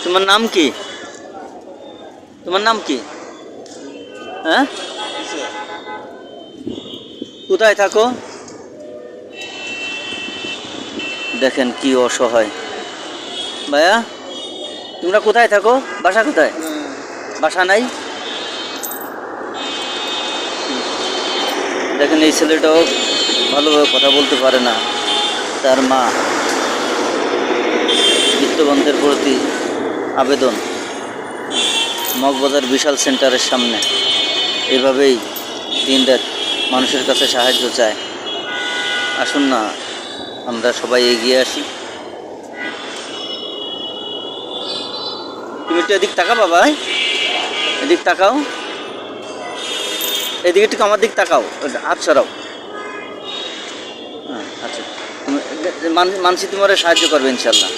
তোমার নাম কি? তোমার নাম কি? হ্যাঁ, কোথায় থাকো? দেখেন কি অসহায় ভাইয়া, তোমরা কোথায় থাকো? বাসা কোথায়? বাসা নাই। দেখেন এই ছেলেটাও ভালোভাবে কথা বলতে পারে না। তার মা বিত্তবন্ধের প্রতি আবেদন, মগবাজার বিশাল সেন্টারের সামনে এভাবেই দিনরাত মানুষের কাছে সাহায্য চায়। আসুন না আমরা সবাই এগিয়ে আসি। তুমি একটু এদিক তাকাও বাবা, এদিক তাকাও, এদিকে একটু আমার দিক তাকাও, হাত সরাও। হ্যাঁ আচ্ছা, তুমি মানসি তোমার সাহায্য করবে ইনশাল্লাহ।